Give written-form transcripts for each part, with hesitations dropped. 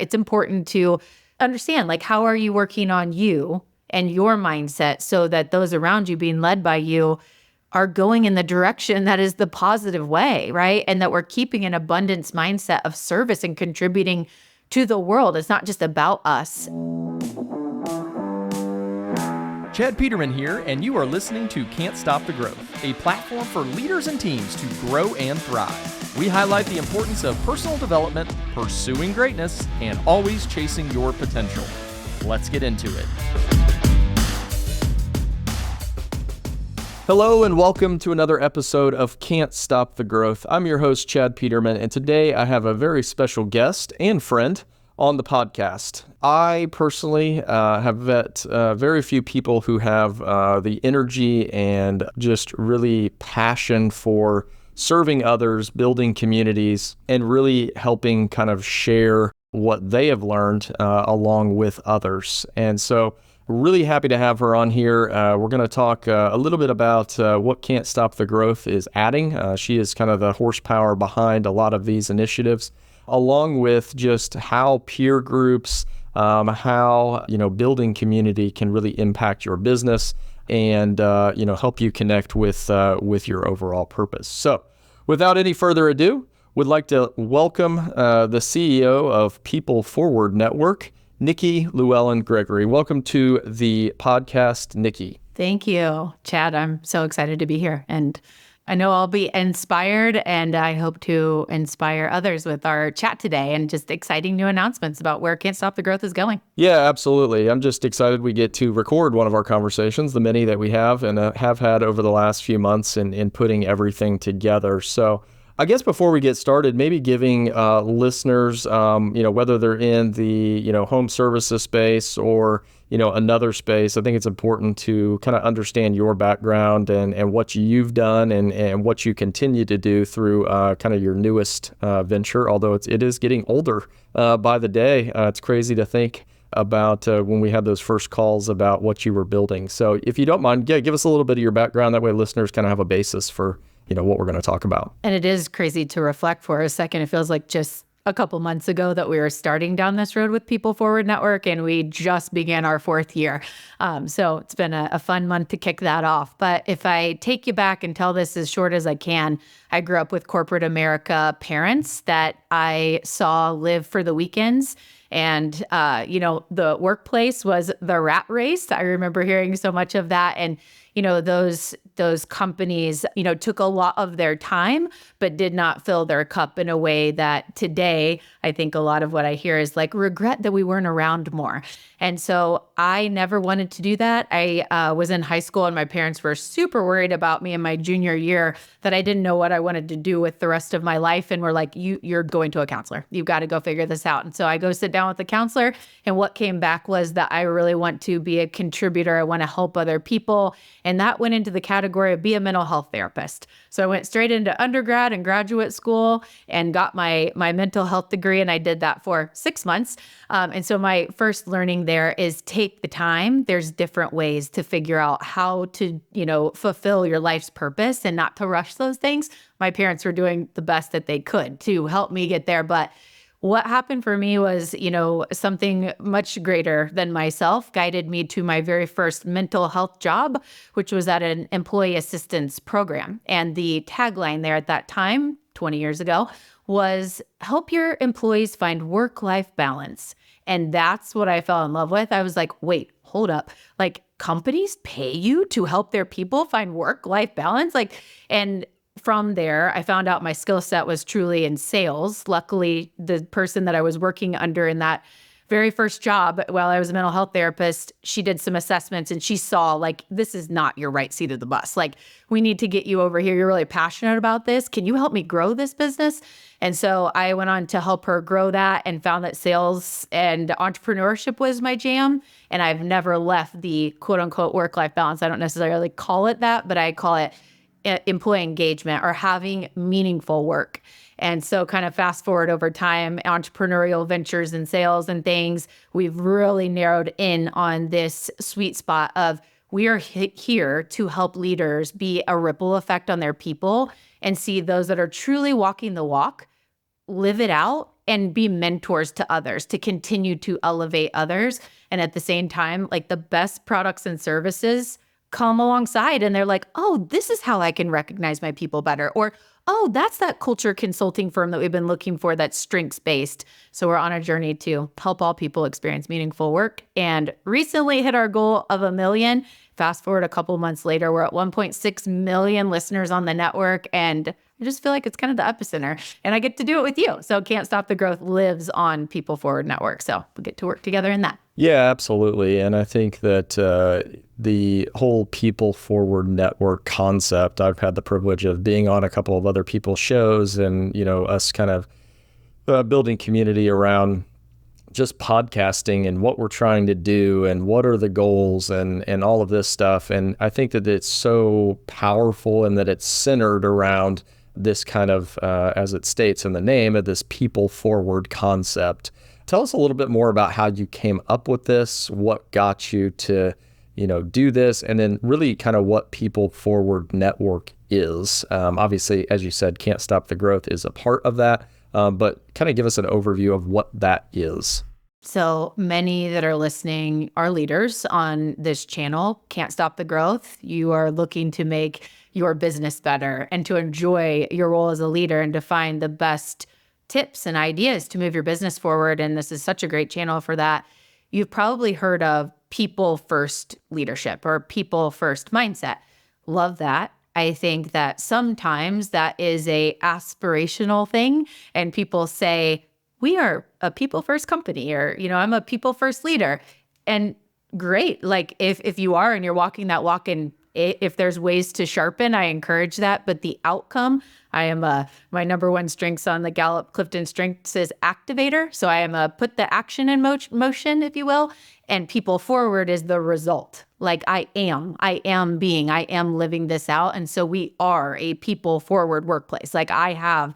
it's important to understand, like, how are you working on you and your mindset so that those around you being led by you are going in the direction that is the positive way, right? And that we're keeping an abundance mindset of service and contributing to the world. It's not just about us. Chad Peterman here, and you are listening to Can't Stop the Growth, a platform for leaders and teams to grow and thrive. We highlight the importance of personal development, pursuing greatness, and always chasing your potential. Let's get into it. Hello and welcome to another episode of Can't Stop the Growth. I'm your host, Chad Peterman, and today I have a very special guest and friend on the podcast. I personally have met very few people who have the energy and just really passion for serving others, building communities, and really helping kind of share what they have learned along with others. And so really happy to have her on here. We're going to talk a little bit about what Can't Stop the Growth is adding. She is kind of the horsepower behind a lot of these initiatives, along with just how peer groups, how building community can really impact your business and help you connect with your overall purpose. So, without any further ado, would like to welcome the CEO of People Forward Network, Nikki, Lewallen, Gregory. Welcome to the podcast, Nikki. Thank you, Chad. I'm so excited to be here. And I know I'll be inspired, and I hope to inspire others with our chat today and just exciting new announcements about where Can't Stop the Growth is going. Yeah, absolutely. I'm just excited we get to record one of our conversations, the many that we have and have had over the last few months in putting everything together. So I guess before we get started, maybe giving listeners, whether they're in the, home services space or, another space, I think it's important to kind of understand your background and what you've done and what you continue to do through kind of your newest venture, although it is getting older by the day. It's crazy to think about when we had those first calls about what you were building. So if you don't mind, give us a little bit of your background. That way listeners kind of have a basis for what we're going to talk about. And it is crazy to reflect for a second. It feels like just a couple months ago that we were starting down this road with People Forward Network, and we just began our fourth year. So it's been a fun month to kick that off. But if I take you back and tell this as short as I can, I grew up with corporate America parents that I saw live for the weekends. And, the workplace was the rat race. I remember hearing so much of that. And, those companies, took a lot of their time, but did not fill their cup in a way that today, I think a lot of what I hear is like regret that we weren't around more. And so I never wanted to do that. I was in high school and my parents were super worried about me in my junior year that I didn't know what I wanted to do with the rest of my life. And were like, you're going to a counselor. You've got to go figure this out. And so I go sit down with the counselor. And what came back was that I really want to be a contributor. I want to help other people. And that went into the category of be a mental health therapist. So I went straight into undergrad and graduate school and got my mental health degree. And I did that for 6 months. And so my first learning there is take the time. There's different ways to figure out how to, fulfill your life's purpose and not to rush those things. My parents were doing the best that they could to help me get there. But what happened for me was, something much greater than myself guided me to my very first mental health job, which was at an employee assistance program. And the tagline there at that time, 20 years ago, was help your employees find work-life balance. And that's what I fell in love with. I was like, wait, hold up. Like, companies pay you to help their people find work-life balance? And from there, I found out my skill set was truly in sales. Luckily, the person that I was working under in that very first job while I was a mental health therapist, she did some assessments and she saw this is not your right seat of the bus. We need to get you over here. You're really passionate about this. Can you help me grow this business? And so I went on to help her grow that and found that sales and entrepreneurship was my jam. And I've never left the quote unquote work-life balance. I don't necessarily call it that, but I call it employee engagement or having meaningful work. And so kind of fast forward over time, entrepreneurial ventures and sales and things, we've really narrowed in on this sweet spot of we are here to help leaders be a ripple effect on their people and see those that are truly walking the walk, live it out, and be mentors to others, to continue to elevate others. And at the same time, like the best products and services come alongside and they're like, oh, this is how I can recognize my people better. Or, oh, that's that culture consulting firm that we've been looking for that's strengths-based. So we're on a journey to help all people experience meaningful work and recently hit our goal of 1 million. Fast forward a couple months later, we're at 1.6 million listeners on the network. And I just feel like it's kind of the epicenter and I get to do it with you. So Can't Stop the Growth lives on People Forward Network. So we get to work together in that. Yeah, absolutely. And I think that the whole People Forward Network concept, I've had the privilege of being on a couple of other people's shows and, us kind of building community around just podcasting and what we're trying to do and what are the goals and all of this stuff. And I think that it's so powerful and that it's centered around this kind of, as it states in the name, of this People Forward concept. Tell us a little bit more about how you came up with this, what got you to, do this, and then really kind of what People Forward Network is. Obviously, as you said, Can't Stop the Growth is a part of that, but kind of give us an overview of what that is. So many that are listening are leaders on this channel. Can't Stop the Growth. You are looking to make your business better and to enjoy your role as a leader and to find the best tips and ideas to move your business forward. And this is such a great channel for that. You've probably heard of people first leadership or people first mindset. Love that. I think that sometimes that is a aspirational thing and people say, we are a people first company or, I'm a people first leader. And great. Like if you are and you're walking that walk and if there's ways to sharpen, I encourage that. But the outcome, I am my number one strengths on the Gallup Clifton Strengths is activator. So I am put the action in motion, if you will, and People Forward is the result. Like I am living this out. And so we are a people forward workplace. Like I have,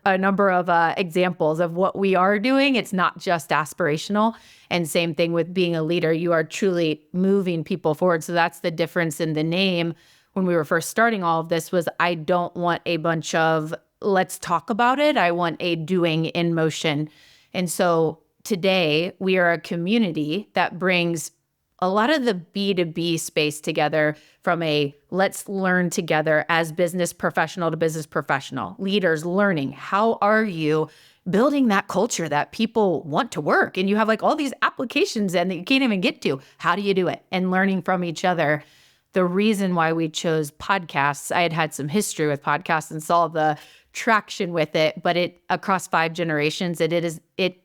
a number of examples of what we are doing. It's not just aspirational. And same thing with being a leader. You are truly moving people forward. So that's the difference in the name. When we were first starting all of this was I don't want a bunch of let's talk about it. I want a doing in motion. And so today we are a community that brings a lot of the B2B space together from a let's learn together as business professional to business professional, leaders learning. How are you building that culture that people want to work? And you have like all these applications and that you can't even get to. How do you do it? And learning from each other. The reason why we chose podcasts, I had some history with podcasts and saw the traction with it, but it across 5 generations, it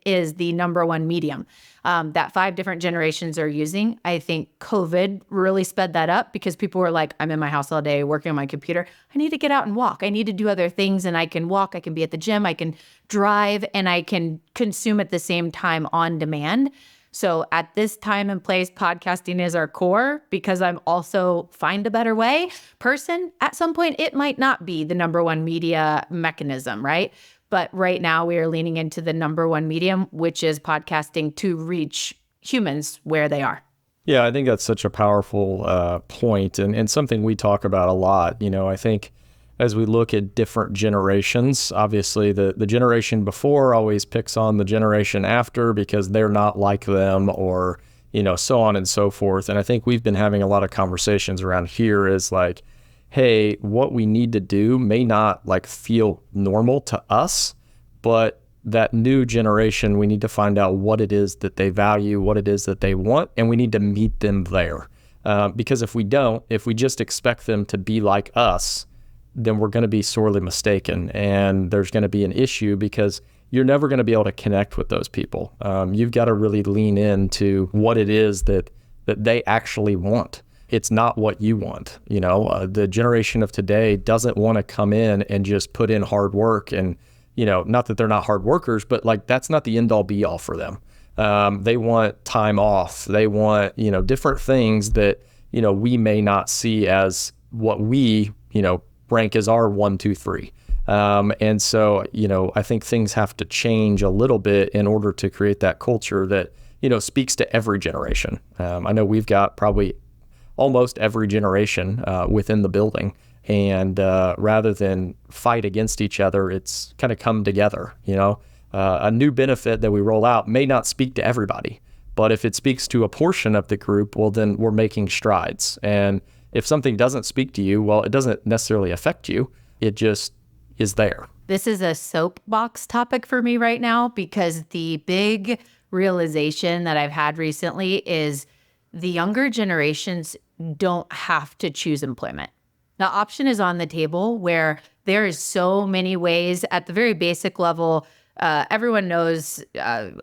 is the number one medium that 5 different generations are using. I think COVID really sped that up because people were like, I'm in my house all day working on my computer. I need to get out and walk. I need to do other things and I can walk. I can be at the gym. I can drive and I can consume at the same time on demand. So at this time and place, podcasting is our core because I'm also find a better way person. At some point, it might not be the number one media mechanism, right? But right now we are leaning into the number one medium, which is podcasting to reach humans where they are. Yeah, I think that's such a powerful point and something we talk about a lot. I think as we look at different generations, obviously the generation before always picks on the generation after because they're not like them or, so on and so forth. And I think we've been having a lot of conversations around here is like, hey, what we need to do may not like feel normal to us, but that new generation, we need to find out what it is that they value, what it is that they want, and we need to meet them there. Because if we just expect them to be like us, then we're going to be sorely mistaken. And there's going to be an issue because you're never going to be able to connect with those people. You've got to really lean into what it is that they actually want. It's not what you want. The generation of today doesn't want to come in and just put in hard work and, not that they're not hard workers, but like that's not the end all be all for them. They want time off. They want, different things that, we may not see as what we, rank as our 1, 2, 3. And so, I think things have to change a little bit in order to create that culture that, speaks to every generation. I know we've got probably almost every generation within the building. And rather than fight against each other, it's kind of come together, a new benefit that we roll out may not speak to everybody. But if it speaks to a portion of the group, well, then we're making strides. And if something doesn't speak to you, well, it doesn't necessarily affect you. It just is there. This is a soapbox topic for me right now, because the big realization that I've had recently is the younger generations don't have to choose employment. The option is on the table, where there is so many ways at the very basic level. Everyone knows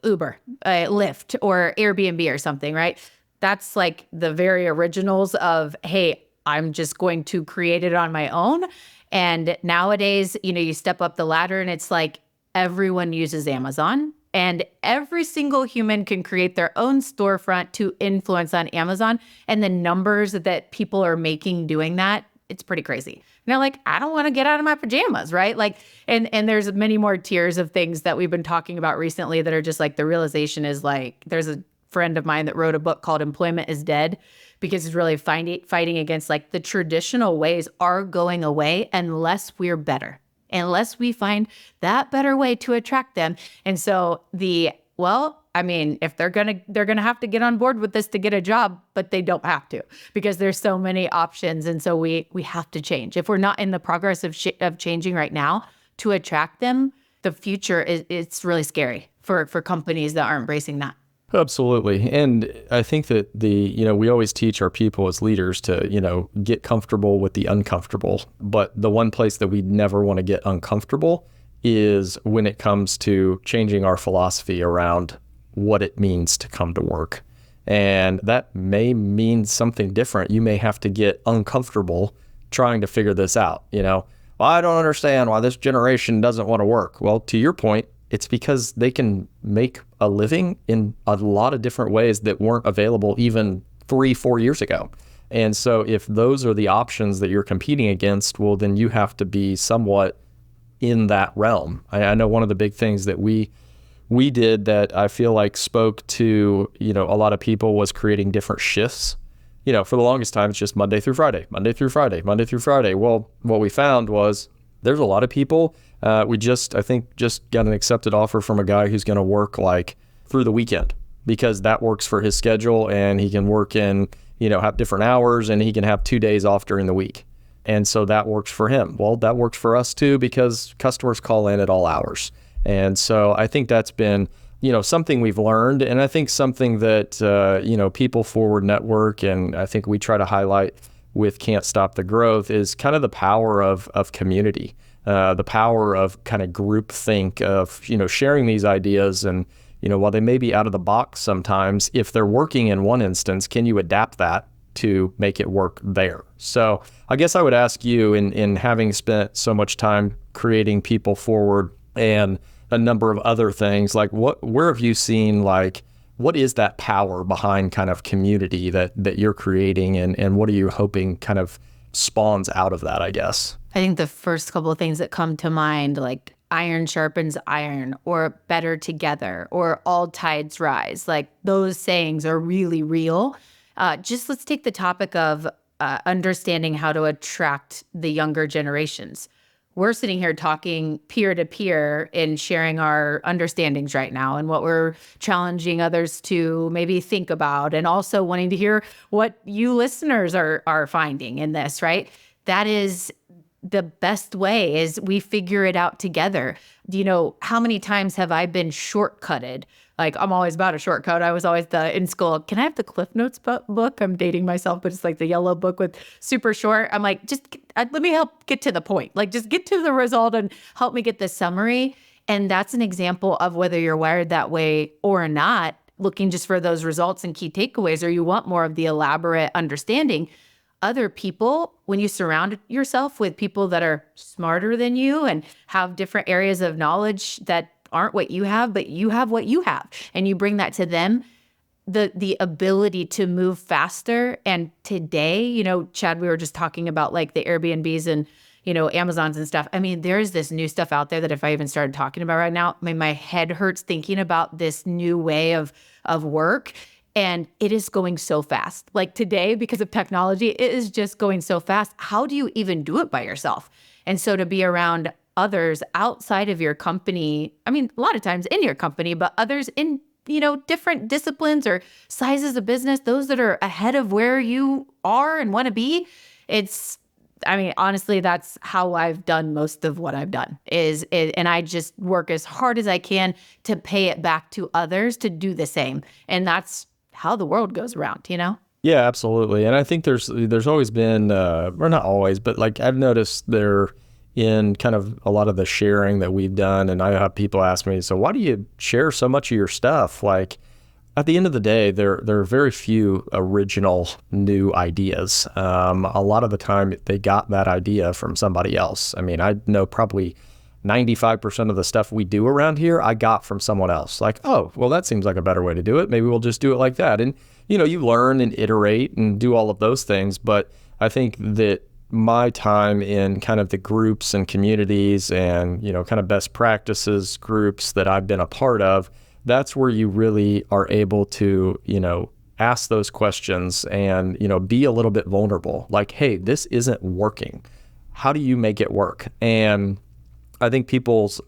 Uber, Lyft, or Airbnb or something, right? That's like the very originals of, hey, I'm just going to create it on my own. And nowadays, you step up the ladder and it's like everyone uses Amazon, and every single human can create their own storefront to influence on Amazon. And the numbers that people are making doing that, it's pretty crazy. And they're like, I don't want to get out of my pajamas, right? Like, and there's many more tiers of things that we've been talking about recently that are just like, the realization is like, there's a friend of mine that wrote a book called Employment is Dead, because it's really fighting against like the traditional ways are going away unless we're better, unless we find that better way to attract them. And so if they're gonna have to get on board with this to get a job, but they don't have to, because there's so many options. And so we have to change. If we're not in the progress of changing right now to attract them, the future it's really scary for companies that are embracing that. Absolutely. And I think that we always teach our people as leaders to, get comfortable with the uncomfortable. But the one place that we never want to get uncomfortable is when it comes to changing our philosophy around what it means to come to work. And that may mean something different. You may have to get uncomfortable trying to figure this out. Well, I don't understand why this generation doesn't want to work. Well, to your point, it's because they can make a living in a lot of different ways that weren't available even 3-4 years ago. And so if those are the options that you're competing against, well, then you have to be somewhat in that realm. I know one of the big things that we did that I feel like spoke to, a lot of people was creating different shifts. For the longest time, it's just Monday through Friday, Monday through Friday, Monday through Friday. Well, what we found was there's a lot of people. I think just got an accepted offer from a guy who's going to work like through the weekend, because that works for his schedule, and he can work in, have different hours, and he can have 2 days off during the week. And so that works for him. Well, that works for us too, because customers call in at all hours. And so I think that's been, something we've learned. And I think something that, People Forward Network, and I think we try to highlight with Can't Stop the Growth, is kind of the power of community, the power of kind of groupthink, of, sharing these ideas. And, while they may be out of the box sometimes, if they're working in one instance, can you adapt that to make it work there? So I guess I would ask you, in having spent so much time creating People Forward and a number of other things, like where have you seen, like, what is that power behind kind of community that you're creating, and what are you hoping kind of spawns out of that, I guess? I think the first couple of things that come to mind, like iron sharpens iron, or better together, or all tides rise, like those sayings are really real. Just let's take the topic of understanding how to attract the younger generations. We're sitting here talking peer to peer and sharing our understandings right now, and what we're challenging others to maybe think about, and also wanting to hear what you listeners are finding in this, right? That is the best way, is we figure it out together. How many times have I been shortcutted? Like, I'm always about a shortcut. I was always in school, can I have the Cliff Notes book? I'm dating myself, but it's like the yellow book with super short. I'm like, just let me help get to the point. Like, just get to the result and help me get the summary. And that's an example of whether you're wired that way or not, looking just for those results and key takeaways, or you want more of the elaborate understanding. Other people, when you surround yourself with people that are smarter than you and have different areas of knowledge that aren't what you have, but you have what you have, and you bring that to them, the ability to move faster. And today, Chad, we were just talking about like the Airbnbs and, Amazons and stuff. I mean, there's this new stuff out there that if I even started talking about right now, my head hurts thinking about this new way of work. And it is going so fast. Like today, because of technology, it is just going so fast. How do you even do it by yourself? And so to be around others outside of your company. I mean, a lot of times in your company, but others in, different disciplines or sizes of business, those that are ahead of where you are and want to be. Honestly, that's how I've done most of what I've done and I just work as hard as I can to pay it back to others to do the same. And that's how the world goes around, Yeah, absolutely. And I think there's always been, or not always, but like I've noticed there in kind of a lot of the sharing that we've done. And I have people ask me, so why do you share so much of your stuff? Like, at the end of the day, there are very few original new ideas. A lot of the time, they got that idea from somebody else. I mean, I know probably 95% of the stuff we do around here, I got from someone else. Like, oh, well, that seems like a better way to do it. Maybe we'll just do it like that. And, you learn and iterate and do all of those things. But I think that my time in kind of the groups and communities and, kind of best practices groups that I've been a part of, that's where you really are able to, ask those questions and, be a little bit vulnerable. Like, hey, this isn't working. How do you make it work? And I think people's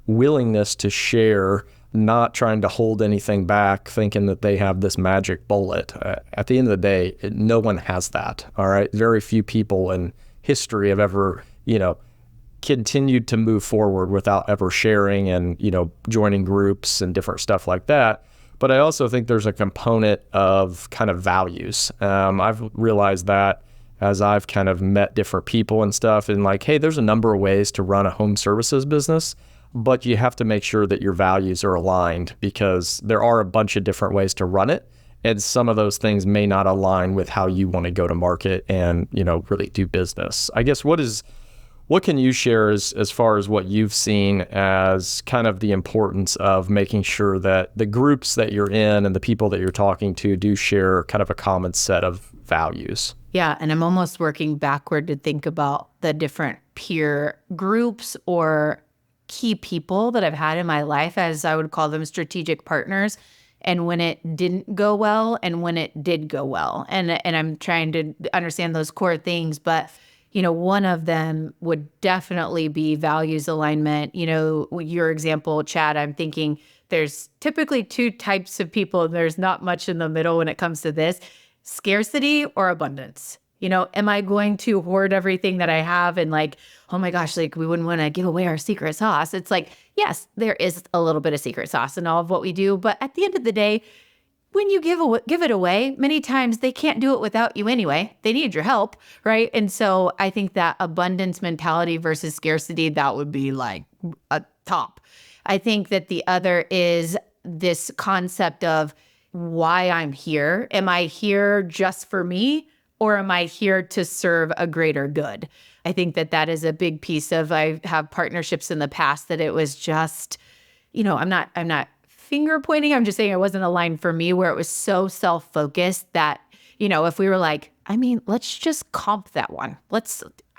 willingness to share, not trying to hold anything back, thinking that they have this magic bullet. At the end of the day, no one has that. All right. Very few people in history have ever, continued to move forward without ever sharing and, joining groups and different stuff like that. But I also think there's a component of kind of values. I've realized that as I've kind of met different people and stuff, and like, hey, there's a number of ways to run a home services business, but you have to make sure that your values are aligned because there are a bunch of different ways to run it. And some of those things may not align with how you want to go to market and, really do business. I guess what can you share as far as what you've seen as kind of the importance of making sure that the groups that you're in and the people that you're talking to do share kind of a common set of values? Yeah. And I'm almost working backward to think about the different peer groups or key people that I've had in my life, as I would call them, strategic partners, and when it didn't go well and when it did go well. And I'm trying to understand those core things, but one of them would definitely be values alignment. Your example, Chad, I'm thinking there's typically two types of people. There's not much in the middle when it comes to this: scarcity or abundance. Am I going to hoard everything that I have and like, oh my gosh, like we wouldn't want to give away our secret sauce. It's like, yes, there is a little bit of secret sauce in all of what we do. But at the end of the day, when you give it away, many times they can't do it without you anyway. They need your help, right? And so I think that abundance mentality versus scarcity, that would be like a top. I think that the other is this concept of why I'm here. Am I here just for me, or am I here to serve a greater good? I think that is a big piece of, I have partnerships in the past that it was just, I'm not finger pointing. I'm just saying it wasn't aligned for me, where it was so self-focused that, if we were like, let's just comp that one.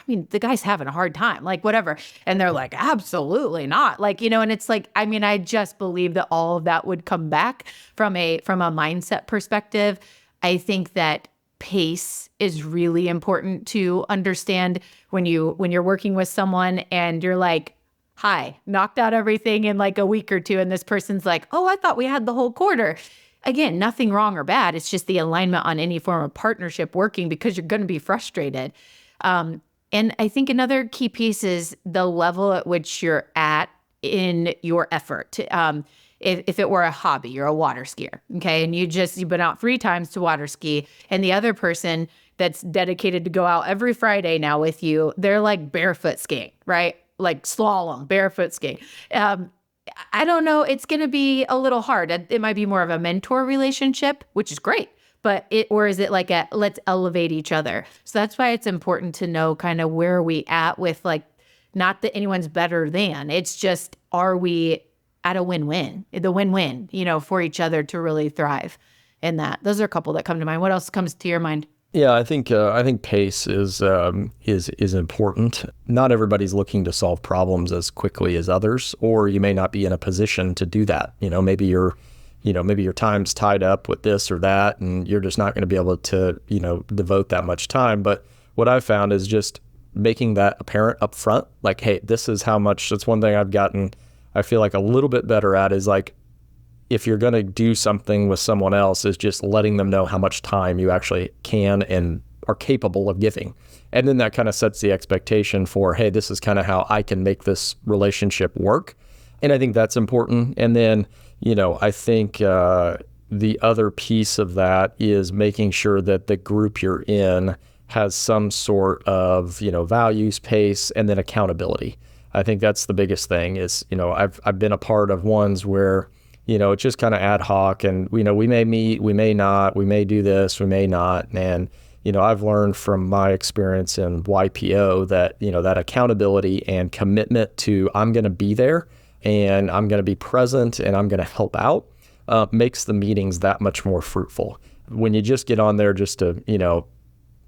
The guy's having a hard time, like whatever. And they're like, absolutely not. And it's like, I just believe that all of that would come back from a mindset perspective. I think that pace is really important to understand when you're working with someone and you're like, hi, knocked out everything in like a week or two. And this person's like, oh, I thought we had the whole quarter. Again, nothing wrong or bad. It's just the alignment on any form of partnership working, because you're going to be frustrated. And I think another key piece is the level at which you're at in your effort. If it were a hobby, you're a water skier, okay? And you've been out 3 times to water ski, and the other person that's dedicated to go out every Friday now with you, they're like barefoot skiing, right? Like slalom, barefoot skiing. I don't know. It's going to be a little hard. It might be more of a mentor relationship, which is great. Or is it like let's elevate each other? So that's why it's important to know kind of where are we at with, like, not that anyone's better than. It's just, are we at a win-win? The win-win, for each other to really thrive in that. Those are a couple that come to mind. What else comes to your mind? Yeah, I think pace is important. Not everybody's looking to solve problems as quickly as others, or you may not be in a position to do that. Maybe your time's tied up with this or that, and you're just not going to be able to, devote that much time. But what I've found is just making that apparent up front. Like, hey, this is how much. That's one thing I've gotten, I feel like, a little bit better at, is like, if you're going to do something with someone else, is just letting them know how much time you actually can and are capable of giving. And then that kind of sets the expectation for, hey, this is kind of how I can make this relationship work. And I think that's important. And then, I think the other piece of that is making sure that the group you're in has some sort of, values, pace, and then accountability. I think that's the biggest thing is, I've been a part of ones where, it's just kind of ad hoc, and, we may meet, we may not, we may do this, we may not. And, I've learned from my experience in YPO that, that accountability and commitment to, I'm going to be there and I'm going to be present and I'm going to help out, makes the meetings that much more fruitful. When you just get on there just to,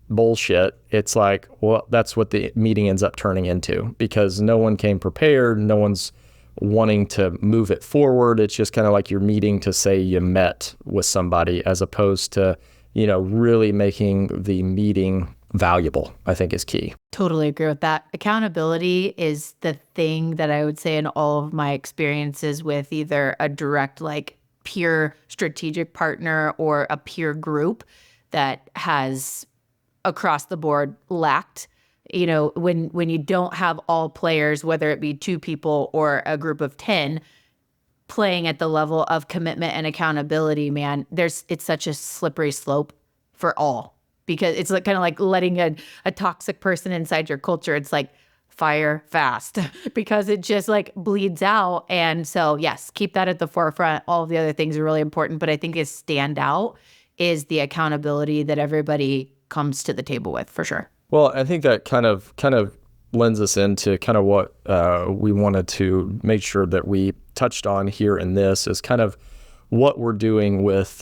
bullshit, it's like, well, that's what the meeting ends up turning into, because no one came prepared. No one's wanting to move it forward. It's just kind of like you're meeting to say you met with somebody, as opposed to, really making the meeting valuable, I think is key. Totally agree with that. Accountability is the thing that I would say in all of my experiences with either a direct, like, peer strategic partner or a peer group that has across the board lacked. When you don't have all players, whether it be 2 people or a group of 10, playing at the level of commitment and accountability, man, it's such a slippery slope for all, because it's like kind of like letting a toxic person inside your culture. It's like fire fast because it just like bleeds out. And so, yes, keep that at the forefront. All of the other things are really important, but I think is stand out is the accountability that everybody comes to the table with, for sure. Well, I think that kind of lends us into kind of what we wanted to make sure that we touched on here in this, is kind of what we're doing with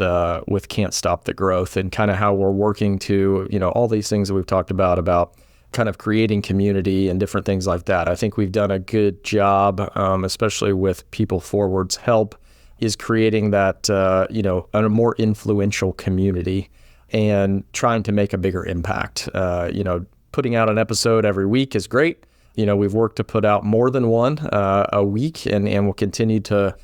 Can't Stop the Growth, and kind of how we're working to, all these things that we've talked about kind of creating community and different things like that. I think we've done a good job, especially with People Forward's help, is creating that, a more influential community and trying to make a bigger impact. Putting out an episode every week is great. We've worked to put out more than one a week, and we'll continue to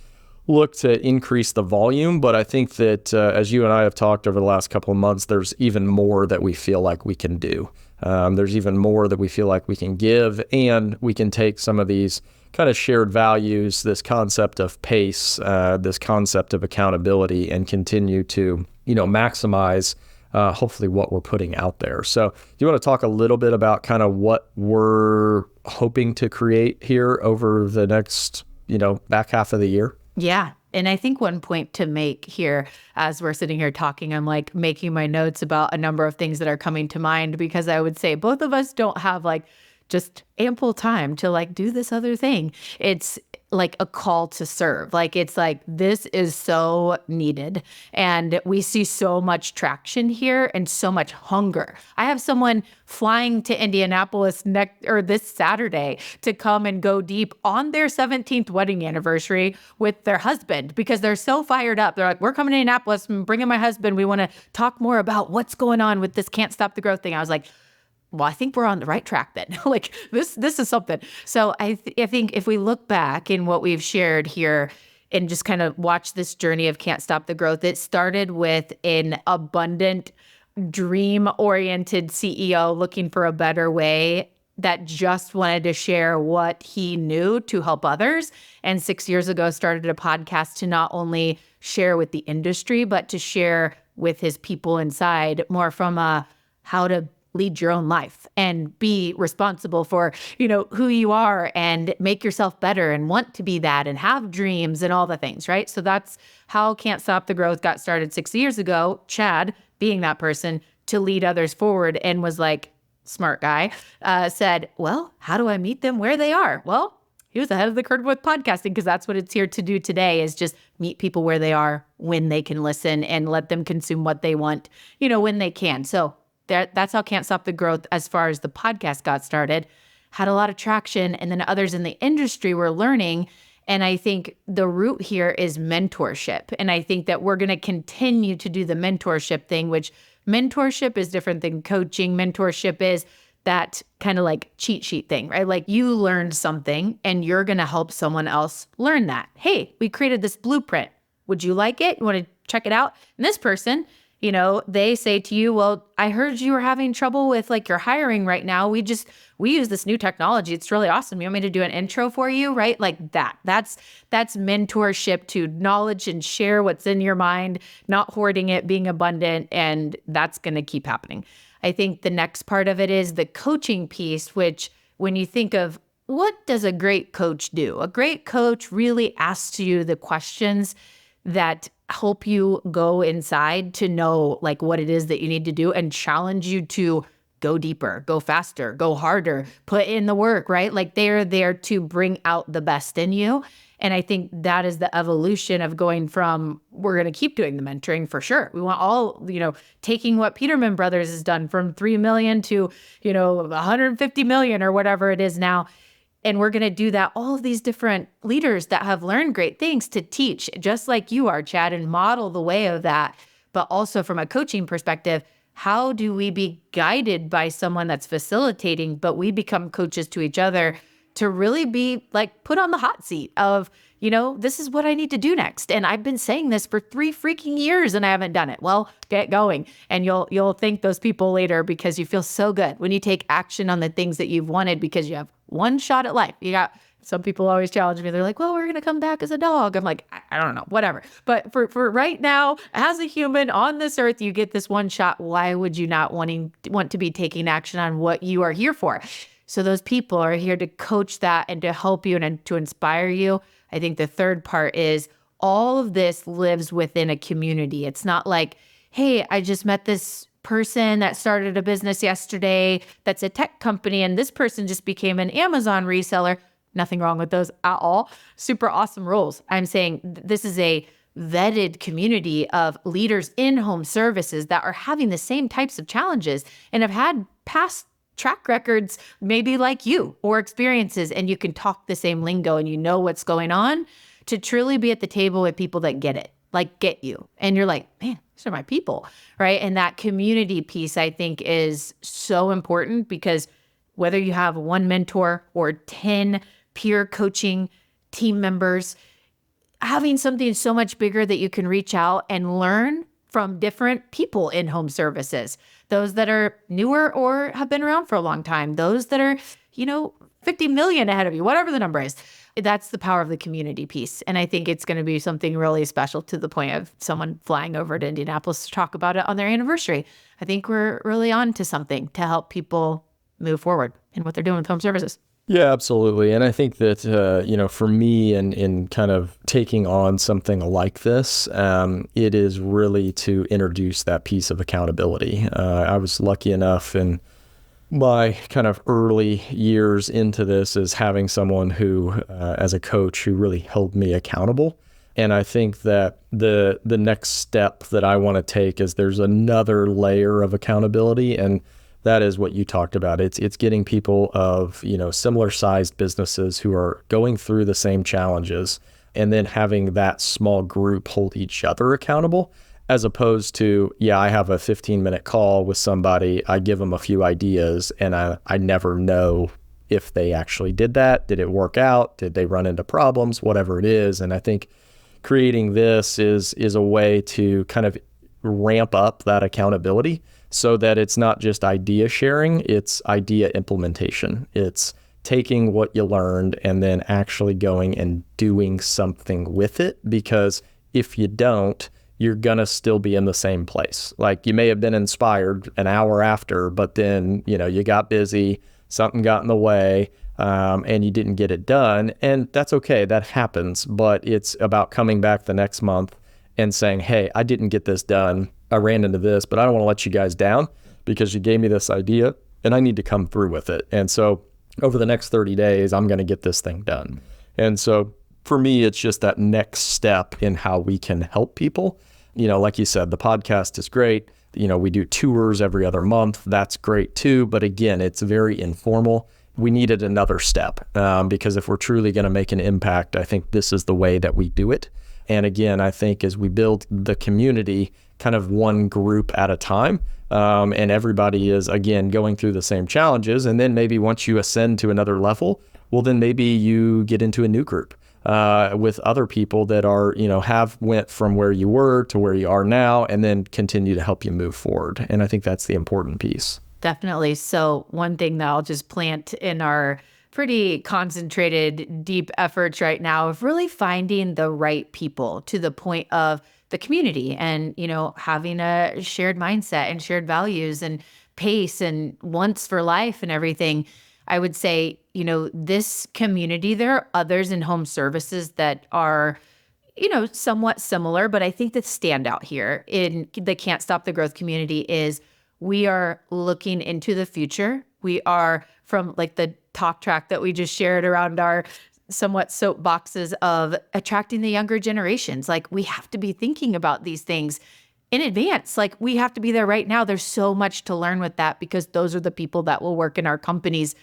look to increase the volume. But I think that as you and I have talked over the last couple of months, there's even more that we feel like we can do. There's even more that we feel like we can give, and we can take some of these kind of shared values, this concept of pace, this concept of accountability, and continue to, maximize hopefully what we're putting out there. So do you want to talk a little bit about kind of what we're hoping to create here over the next, back half of the year? Yeah. And I think one point to make here, as we're sitting here talking, I'm like making my notes about a number of things that are coming to mind, because I would say both of us don't have like just ample time to like do this other thing. It's like a call to serve. Like, it's like, this is so needed. And we see so much traction here and so much hunger. I have someone flying to Indianapolis this Saturday to come and go deep on their 17th wedding anniversary with their husband, because they're so fired up. They're like, we're coming to Indianapolis, I'm bringing my husband. We want to talk more about what's going on with this Can't Stop the Growth thing. I was like, well, I think we're on the right track then. Like, this is something. So I think if we look back in what we've shared here and just kind of watch this journey of Can't Stop the Growth, it started with an abundant, dream-oriented CEO looking for a better way that just wanted to share what he knew to help others. And 6 years ago, started a podcast to not only share with the industry, but to share with his people inside, more from how to lead your own life and be responsible for, who you are, and make yourself better and want to be that and have dreams and all the things, right? So that's how Can't Stop the Growth got started 6 years ago. Chad, being that person to lead others forward, and was like, smart guy, said, well, how do I meet them where they are? Well, he was ahead of the curve with podcasting, because that's what it's here to do today, is just meet people where they are, when they can listen, and let them consume what they want, when they can. So that's how Can't Stop the Growth, as far as the podcast got started, had a lot of traction. And then others in the industry were learning. And I think the root here is mentorship. And I think that we're going to continue to do the mentorship thing, which mentorship is different than coaching. Mentorship is that kind of like cheat sheet thing, right? Like you learned something and you're going to help someone else learn that. Hey, we created this blueprint. Would you like it? You want to check it out? And this person, they say to you, well, I heard you were having trouble with like your hiring right now. We use this new technology. It's really awesome. You want me to do an intro for you, right? Like that's mentorship to knowledge and share what's in your mind, not hoarding it, being abundant. And that's going to keep happening. I think the next part of it is the coaching piece, which when you think of what does a great coach do? A great coach really asks you the questions that help you go inside to know like what it is that you need to do and challenge you to go deeper, go faster, go harder, put in the work, right? Like they're there to bring out the best in you. And I think that is the evolution of going from, we're going to keep doing the mentoring for sure. We want all, taking what Peterman Brothers has done from 3 million to, 150 million or whatever it is now. And we're going to do that. All of these different leaders that have learned great things to teach, just like you are, Chad, and model the way of that. But also from a coaching perspective, how do we be guided by someone that's facilitating, but we become coaches to each other to really be like put on the hot seat of, this is what I need to do next. And I've been saying this for 3 freaking years and I haven't done it. Well, get going. And you'll thank those people later because you feel so good when you take action on the things that you've wanted because you have one shot at life. Some people always challenge me. They're like, well, we're going to come back as a dog. I'm like, I don't know, whatever. But for right now, as a human on this earth, you get this one shot. Why would you not want to be taking action on what you are here for? So those people are here to coach that and to help you and to inspire you. I think the third part is all of this lives within a community. It's not like, hey, I just met this person that started a business yesterday that's a tech company and this person just became an Amazon reseller. Nothing wrong with those at all. Super awesome roles. I'm saying this is a vetted community of leaders in home services that are having the same types of challenges and have had past track records, maybe like you, or experiences, and you can talk the same lingo and you know what's going on to truly be at the table with people that get it, like get you. And you're like, man, these are my people, right? And that community piece, I think, is so important because whether you have one mentor or 10 peer coaching team members, having something so much bigger that you can reach out and learn from different people in home services, those that are newer or have been around for a long time, those that are, 50 million ahead of you, whatever the number is. That's the power of the community piece. And I think it's going to be something really special to the point of someone flying over to Indianapolis to talk about it on their anniversary. I think we're really on to something to help people move forward in what they're doing with home services. Yeah, absolutely. And I think that, for me in kind of taking on something like this, it is really to introduce that piece of accountability. I was lucky enough in my kind of early years into this as having someone who, as a coach, who really held me accountable. And I think that the next step that I want to take is there's another layer of accountability, and that is what you talked about. It's getting people of, similar sized businesses who are going through the same challenges and then having that small group hold each other accountable, as opposed to, I have a 15-minute call with somebody, I give them a few ideas and I never know if they actually did that. Did it work out? Did they run into problems? Whatever it is. And I think creating this is a way to kind of ramp up that accountability, so that it's not just idea sharing, it's idea implementation. It's taking what you learned and then actually going and doing something with it, because if you don't, you're gonna still be in the same place. Like you may have been inspired an hour after, but then, you got busy, something got in the way, and you didn't get it done. And that's okay, that happens, but it's about coming back the next month and saying, hey, I didn't get this done. I ran into this, but I don't want to let you guys down because you gave me this idea and I need to come through with it. And so over the next 30 days, I'm going to get this thing done. And so for me, it's just that next step in how we can help people. Like you said, the podcast is great. We do tours every other month. That's great too. But again, it's very informal. We needed another step because if we're truly going to make an impact, I think this is the way that we do it. And again, I think as we build the community, kind of one group at a time, and everybody is, again, going through the same challenges. And then maybe once you ascend to another level, well, then maybe you get into a new group with other people that are, have went from where you were to where you are now, and then continue to help you move forward. And I think that's the important piece. Definitely. So one thing that I'll just plant in our pretty concentrated, deep efforts right now of really finding the right people to the point of the community and, having a shared mindset and shared values and pace and wants for life and everything. I would say, this community, there are others in home services that are somewhat similar, but I think the standout here in the Can't Stop the Growth community is we are looking into the future. We are, from like the talk track that we just shared around our somewhat soapboxes of attracting the younger generations. Like, we have to be thinking about these things in advance. Like, we have to be there right now. There's so much to learn with that, because those are the people that will work in our companies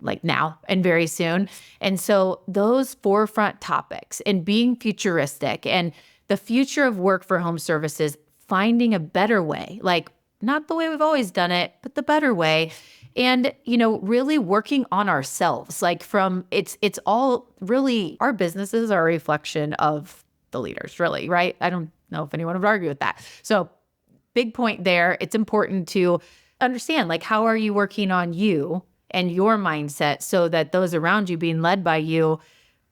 like now and very soon. And so those forefront topics and being futuristic and the future of work for home services, finding a better way, like not the way we've always done it, but the better way. And, really working on ourselves, like it's all really, our businesses are a reflection of the leaders, really, right? I don't know if anyone would argue with that. So big point there. It's important to understand, like, how are you working on you and your mindset so that those around you being led by you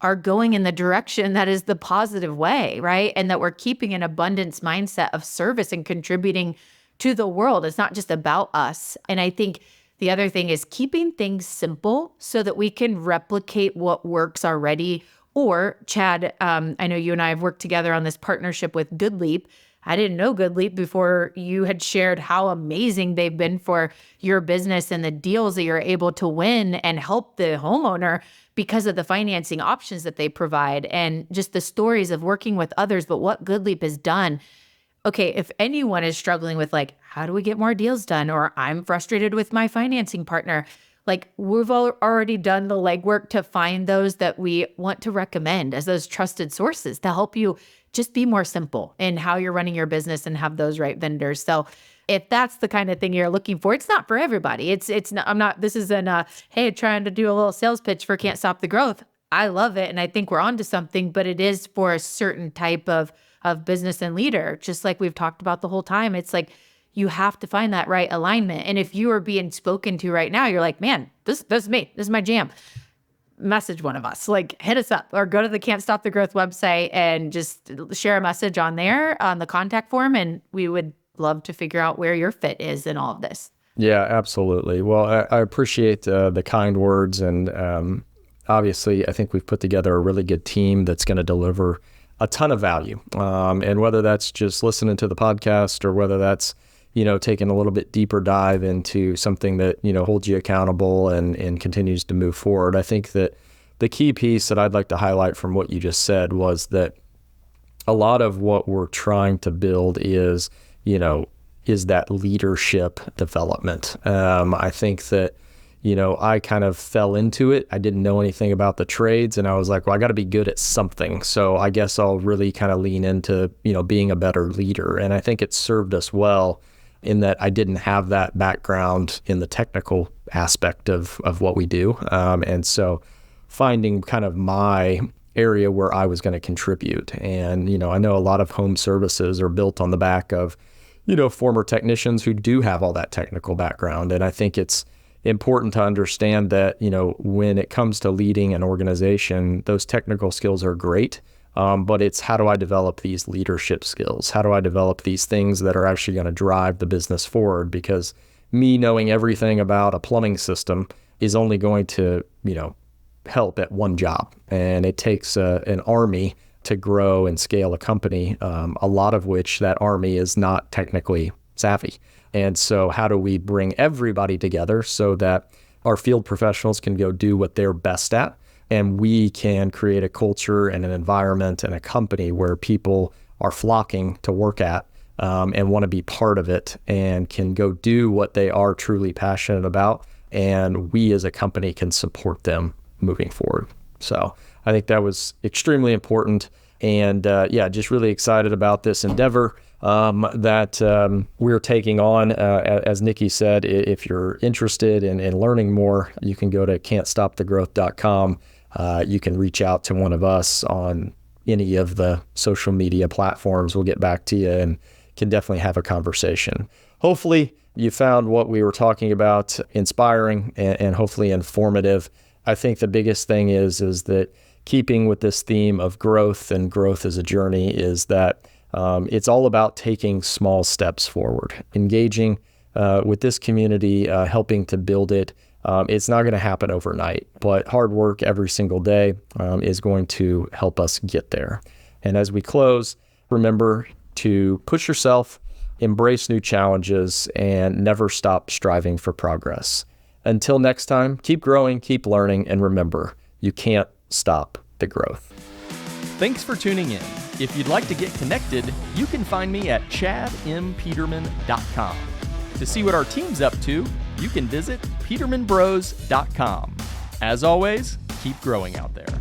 are going in the direction that is the positive way, right? And that we're keeping an abundance mindset of service and contributing to the world. It's not just about us. And I think the other thing is keeping things simple so that we can replicate what works already. Or Chad, I know you and I have worked together on this partnership with GoodLeap. I didn't know GoodLeap before you had shared how amazing they've been for your business and the deals that you're able to win and help the homeowner because of the financing options that they provide and just the stories of working with others. But what GoodLeap has done, okay, if anyone is struggling with like, how do we get more deals done? Or I'm frustrated with my financing partner, like, we've already done the legwork to find those that we want to recommend as those trusted sources to help you just be more simple in how you're running your business and have those right vendors. So if that's the kind of thing you're looking for, it's not for everybody. It's not, this isn't hey, trying to do a little sales pitch for Can't Stop the Growth. I love it. And I think we're onto something, but it is for a certain type of business and leader. Just like we've talked about the whole time. It's like, you have to find that right alignment. And if you are being spoken to right now, you're like, man, this is me. This is my jam. Message one of us, like hit us up or go to the Can't Stop the Growth website and just share a message on there on the contact form. And we would love to figure out where your fit is in all of this. Yeah, absolutely. Well, I appreciate the kind words. And obviously, I think we've put together a really good team that's going to deliver a ton of value. And whether that's just listening to the podcast or whether that's taking a little bit deeper dive into something that, holds you accountable and continues to move forward. I think that the key piece that I'd like to highlight from what you just said was that a lot of what we're trying to build is that leadership development. I think that, I kind of fell into it. I didn't know anything about the trades and I was like, well, I got to be good at something. So I guess I'll really kind of lean into, being a better leader. And I think it served us well in that I didn't have that background in the technical aspect of what we do. And so finding kind of my area where I was going to contribute. And, I know a lot of home services are built on the back of, former technicians who do have all that technical background. And I think it's important to understand that, when it comes to leading an organization, those technical skills are great. But it's how do I develop these leadership skills? How do I develop these things that are actually going to drive the business forward? Because me knowing everything about a plumbing system is only going to, help at one job. And it takes an army to grow and scale a company, a lot of which that army is not technically savvy. And so how do we bring everybody together so that our field professionals can go do what they're best at? And we can create a culture and an environment and a company where people are flocking to work at and want to be part of it and can go do what they are truly passionate about. And we as a company can support them moving forward. So I think that was extremely important. And just really excited about this endeavor that we're taking on. As Nikki said, if you're interested in learning more, you can go to can'tstopthegrowth.com. You can reach out to one of us on any of the social media platforms. We'll get back to you and can definitely have a conversation. Hopefully you found what we were talking about inspiring and hopefully informative. I think the biggest thing is that keeping with this theme of growth, and growth as a journey, is that it's all about taking small steps forward, engaging with this community, helping to build it. It's not going to happen overnight, but hard work every single day is going to help us get there. And as we close, remember to push yourself, embrace new challenges, and never stop striving for progress. Until next time, keep growing, keep learning, and remember, you can't stop the growth. Thanks for tuning in. If you'd like to get connected, you can find me at chadmpeterman.com. To see what our team's up to, you can visit petermanbros.com. As always, keep growing out there.